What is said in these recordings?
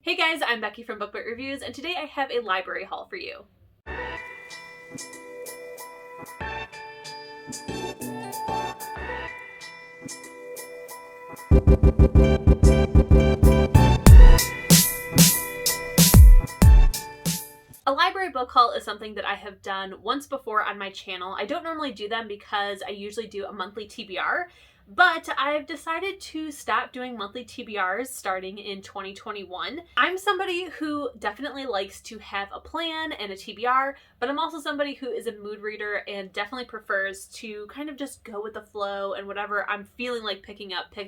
Hey guys, I'm Becky from Bookmarks Reviews, and today I have a library haul for you. A library book haul is something that I have done once before on my channel. I don't normally do them because I usually do a monthly TBR, but I've decided to stop doing monthly TBRs starting in 2021. I'm somebody who definitely likes to have a plan and a TBR, but I'm also somebody who is a mood reader and definitely prefers to kind of just go with the flow and whatever I'm feeling like pick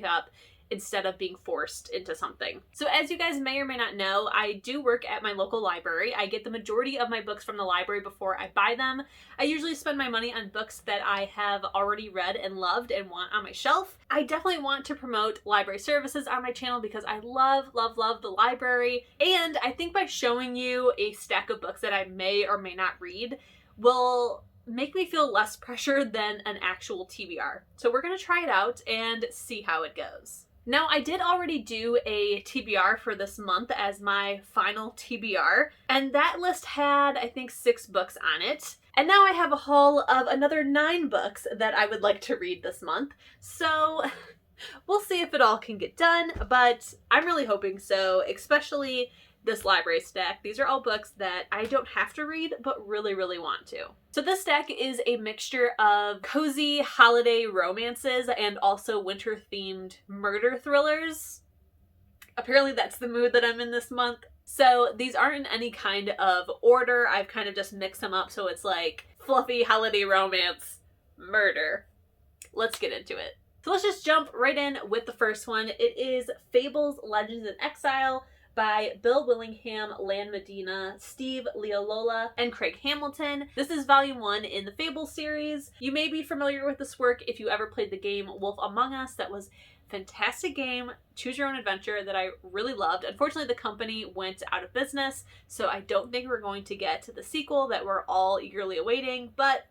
up instead of being forced into something. So as you guys may or may not know, I do work at my local library. I get the majority of my books from the library before I buy them. I usually spend my money on books that I have already read and loved and want on my shelf. I definitely want to promote library services on my channel because I love the library. And I think by showing you a stack of books that I may or may not read will make me feel less pressure than an actual TBR. So we're gonna try it out and see how it goes. Now, I did already do a TBR for this month as my final TBR, and that list had, I think, 6 books on it. And now I have a haul of another 9 books that I would like to read this month. So we'll see if it all can get done, but I'm really hoping so, especially this library stack. These are all books that I don't have to read, but really want to. So this stack is a mixture of cozy holiday romances and also winter-themed murder thrillers. Apparently that's the mood that I'm in this month. So these aren't in any kind of order. I've kind of just mixed them up so it's like fluffy holiday romance, murder. Let's get into it. So let's just jump right in with the first one. It is Fables, Legends in Exile by Bill Willingham, Lan Medina, Steve Leolola, and Craig Hamilton. This is volume 1 in the Fables series. You may be familiar with this work if you ever played the game Wolf Among Us. That was a fantastic game, choose your own adventure that I really loved. Unfortunately, the company went out of business, so I don't think we're going to get to the sequel that we're all eagerly awaiting, but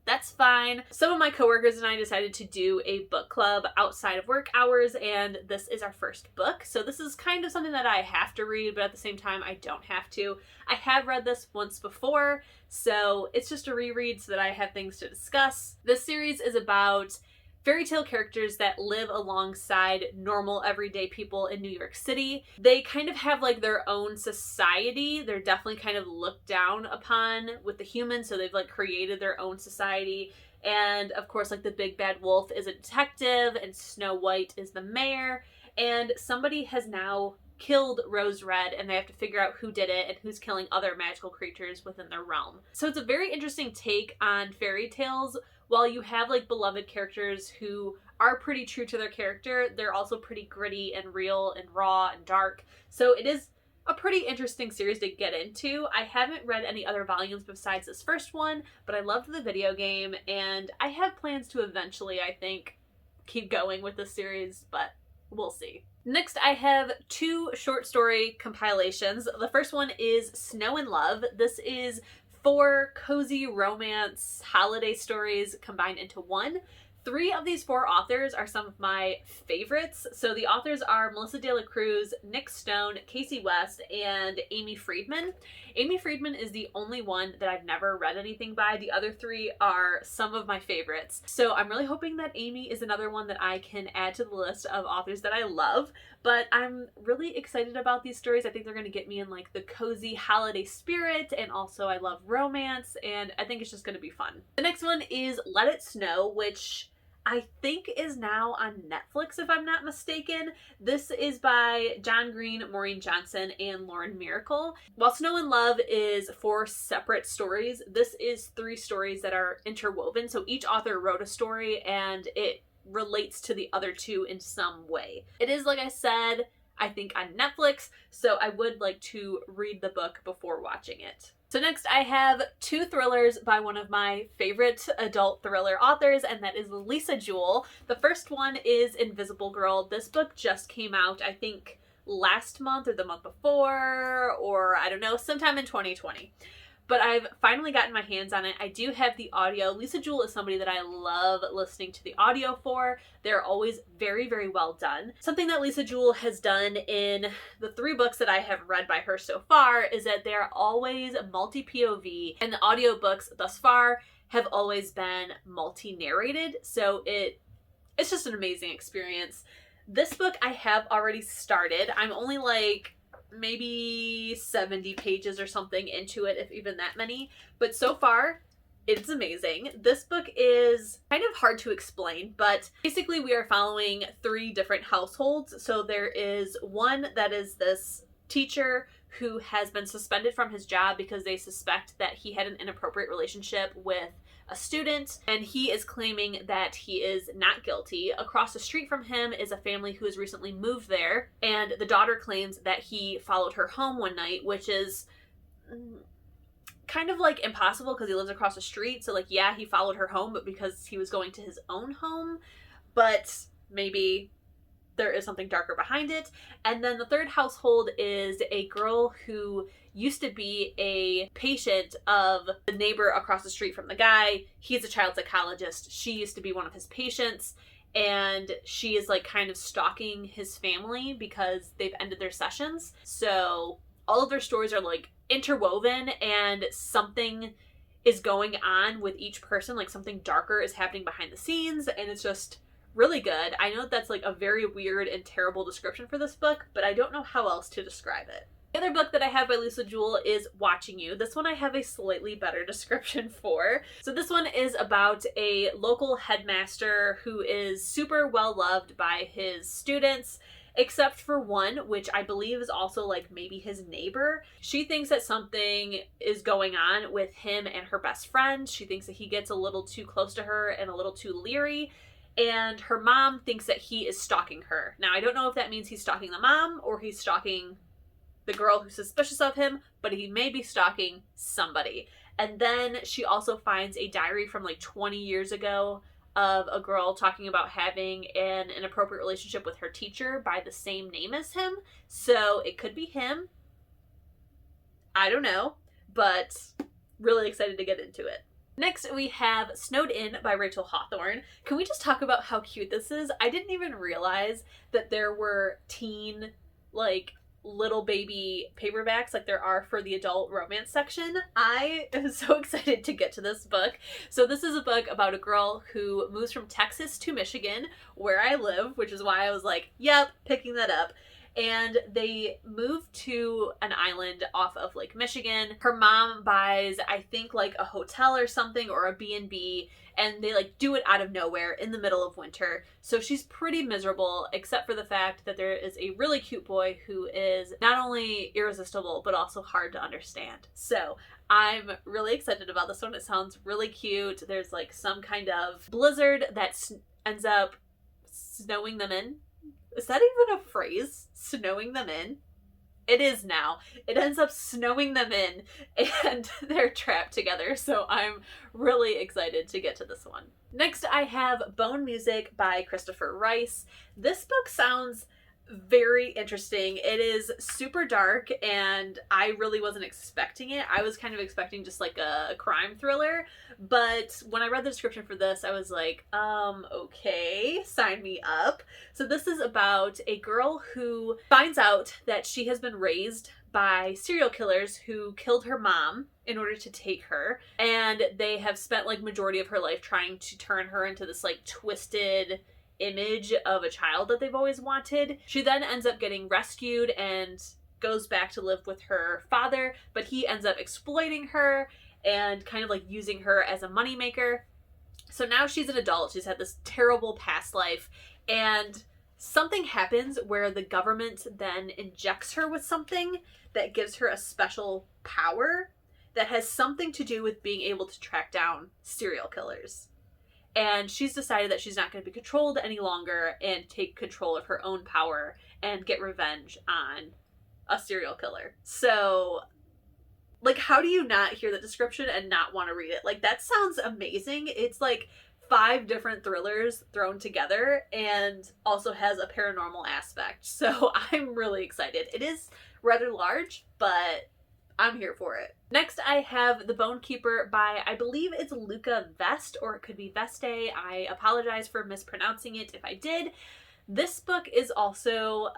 that's fine. Some of my coworkers and I decided to do a book club outside of work hours, and this is our first book. So this is kind of something that I have to read, but at the same time, I don't have to. I have read this once before, so it's just a reread so that I have things to discuss. This series is about fairy tale characters that live alongside normal everyday people in New York City. They kind of have like their own society. They're definitely kind of looked down upon with the humans, so they've like created their own society. And of course, like the big bad wolf is a detective and Snow White is the mayor, and somebody has now killed Rose Red and they have to figure out who did it and who's killing other magical creatures within their realm. So it's a very interesting take on fairy tales. While you have like beloved characters who are pretty true to their character, they're also pretty gritty and real and raw and dark. So it is a pretty interesting series to get into. I haven't read any other volumes besides this first one, but I loved the video game and I have plans to eventually, I think, keep going with this series, but we'll see. Next, I have 2 short story compilations. The first one is Snow and Love. This is 4 cozy romance holiday stories combined into one. 3 of these 4 authors are some of my favorites. So the authors are Melissa De La Cruz, Nick Stone, Kasie West, and Aimee Friedman. Aimee Friedman is the only one that I've never read anything by. The other 3 are some of my favorites. So I'm really hoping that Aimee is another one that I can add to the list of authors that I love. But I'm really excited about these stories. I think they're going to get me in like the cozy holiday spirit, and also I love romance, and I think it's just going to be fun. The next one is Let It Snow, which I think is now on Netflix if I'm not mistaken. This is by John Green, Maureen Johnson, and Lauren Myracle. While Snow and Love is 4 separate stories, this is 3 stories that are interwoven. So each author wrote a story and it relates to the other 2 in some way. It is, like I said, I think on Netflix, so I would like to read the book before watching it. So next I have 2 thrillers by one of my favorite adult thriller authors, and that is Lisa Jewell. The first one is Invisible Girl. This book just came out, I think, last month or the month before, or I don't know, sometime in 2020. but I've finally gotten my hands on it. I do have the audio. Lisa Jewell is somebody that I love listening to the audio for. They're always very, very well done. Something that Lisa Jewell has done in the 3 books that I have read by her so far is that they're always multi-POV, and the audiobooks thus far have always been multi-narrated, so it's just an amazing experience. This book I have already started. I'm only like maybe 70 pages or something into it, if even that many. But so far, it's amazing. This book is kind of hard to explain, but basically we are following 3 different households. So there is one that is this teacher who has been suspended from his job because they suspect that he had an inappropriate relationship with a student, and he is claiming that he is not guilty. Across the street from him is a family who has recently moved there, and the daughter claims that he followed her home one night, which is kind of like impossible because he lives across the street. So like, yeah, he followed her home, but because he was going to his own home. But maybe there is something darker behind it. And then the third household is a girl who used to be a patient of the neighbor across the street from the guy. He's a child psychologist. She used to be one of his patients, and she is like kind of stalking his family because they've ended their sessions. So all of their stories are like interwoven, and something is going on with each person. Like something darker is happening behind the scenes, and it's just really good. I know that's like a very weird and terrible description for this book, but I don't know how else to describe it. The other book that I have by Lisa Jewell is Watching You. This one I have a slightly better description for. So this one is about a local headmaster who is super well loved by his students, except for one, which I believe is also like maybe his neighbor. She thinks that something is going on with him and her best friend. She thinks that he gets a little too close to her and a little too leery. And her mom thinks that he is stalking her. Now, I don't know if that means he's stalking the mom or he's stalking the girl who's suspicious of him, but he may be stalking somebody. And then she also finds a diary from like 20 years ago of a girl talking about having an inappropriate relationship with her teacher by the same name as him. So it could be him. I don't know, but really excited to get into it. Next, we have Snowed In by Rachel Hawthorne. Can we just talk about how cute this is? I didn't even realize that there were teen, like, little baby paperbacks like there are for the adult romance section. I am so excited to get to this book. So this is a book about a girl who moves from Texas to Michigan, where I live, which is why I was like, yep, picking that up. And they move to an island off of Lake Michigan. Her mom buys, I think, like a hotel or something, or a B&B, and they like do it out of nowhere in the middle of winter. So she's pretty miserable, except for the fact that there is a really cute boy who is not only irresistible, but also hard to understand. So I'm really excited about this one. It sounds really cute. There's like some kind of blizzard that ends up snowing them in. Is that even a phrase? Snowing them in? It is now. It ends up snowing them in, and they're trapped together, so I'm really excited to get to this one. Next, I have Bone Music by Christopher Rice. This book sounds very interesting. It is super dark, and I really wasn't expecting it. I was kind of expecting just like a crime thriller, but when I read the description for this, I was like, okay, sign me up. So this is about a girl who finds out that she has been raised by serial killers who killed her mom in order to take her, and they have spent like majority of her life trying to turn her into this like twisted image of a child that they've always wanted. She then ends up getting rescued and goes back to live with her father, but he ends up exploiting her and kind of like using her as a moneymaker. So now she's an adult. She's had this terrible past life, and something happens where the government then injects her with something that gives her a special power that has something to do with being able to track down serial killers. And she's decided that she's not going to be controlled any longer and take control of her own power and get revenge on a serial killer. So, like, how do you not hear the description and not want to read it? Like, that sounds amazing. It's like 5 different thrillers thrown together and also has a paranormal aspect. So I'm really excited. It is rather large, but I'm here for it. Next, I have The Bone Keeper by, I believe it's Luca Veste, or it could be Veste. I apologize for mispronouncing it if I did. This book is also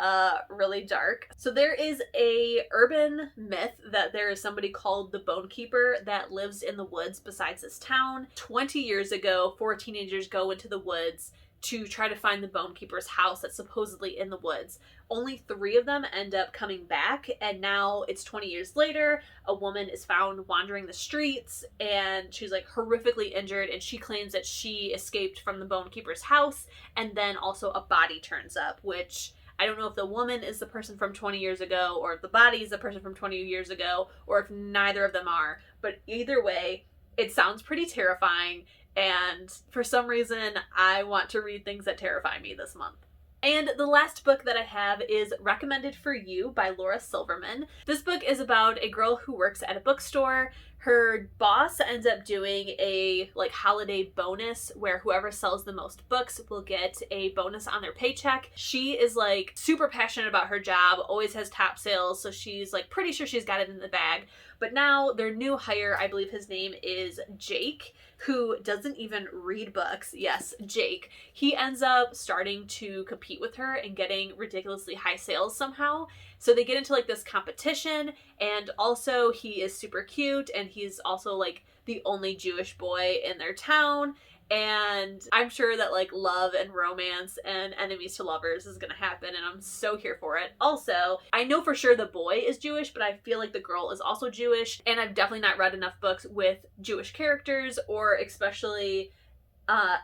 really dark. So there is a urban myth that there is somebody called the Bone Keeper that lives in the woods besides this town. 20 years ago, 4 teenagers go into the woods to try to find the Bone Keeper's house that's supposedly in the woods. Only 3 of them end up coming back, and now it's 20 years later. A woman is found wandering the streets, and she's like horrifically injured, and she claims that she escaped from the Bone Keeper's house, and then also a body turns up, which I don't know if the woman is the person from 20 years ago, or if the body is the person from 20 years ago, or if neither of them are, but either way, it sounds pretty terrifying. And for some reason, I want to read things that terrify me this month. And the last book that I have is Recommended for You by Laura Silverman. This book is about a girl who works at a bookstore. Her boss ends up doing a holiday bonus where whoever sells the most books will get a bonus on their paycheck. She is super passionate about her job, always has top sales, so she's pretty sure she's got it in the bag. But now their new hire, I believe his name is Jake, who doesn't even read books. Yes, Jake. He ends up starting to compete with her and getting ridiculously high sales somehow. So they get into this competition, and also he is super cute, and he's also the only Jewish boy in their town. And I'm sure that love and romance and enemies to lovers is gonna happen, and I'm so here for it. Also, I know for sure the boy is Jewish, but I feel like the girl is also Jewish, and I've definitely not read enough books with Jewish characters, or especially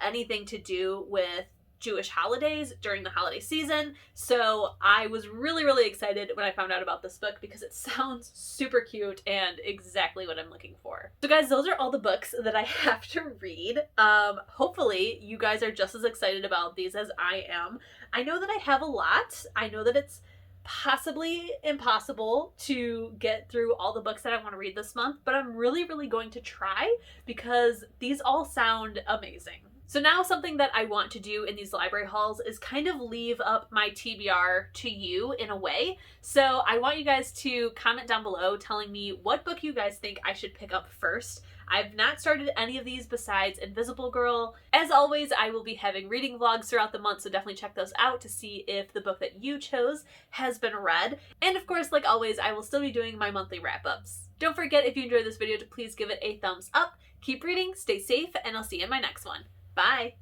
anything to do with Jewish holidays during the holiday season. So I was really, really excited when I found out about this book because it sounds super cute and exactly what I'm looking for. So guys, those are all the books that I have to read. Hopefully you guys are just as excited about these as I am. I know that I have a lot. I know that it's possibly impossible to get through all the books that I want to read this month, but I'm really, really going to try because these all sound amazing. So now something that I want to do in these library hauls is kind of leave up my TBR to you in a way. So I want you guys to comment down below telling me what book you guys think I should pick up first. I've not started any of these besides Invisible Girl. As always, I will be having reading vlogs throughout the month, so definitely check those out to see if the book that you chose has been read. And of course, like always, I will still be doing my monthly wrap-ups. Don't forget, if you enjoyed this video, to please give it a thumbs up. Keep reading, stay safe, and I'll see you in my next one. Bye!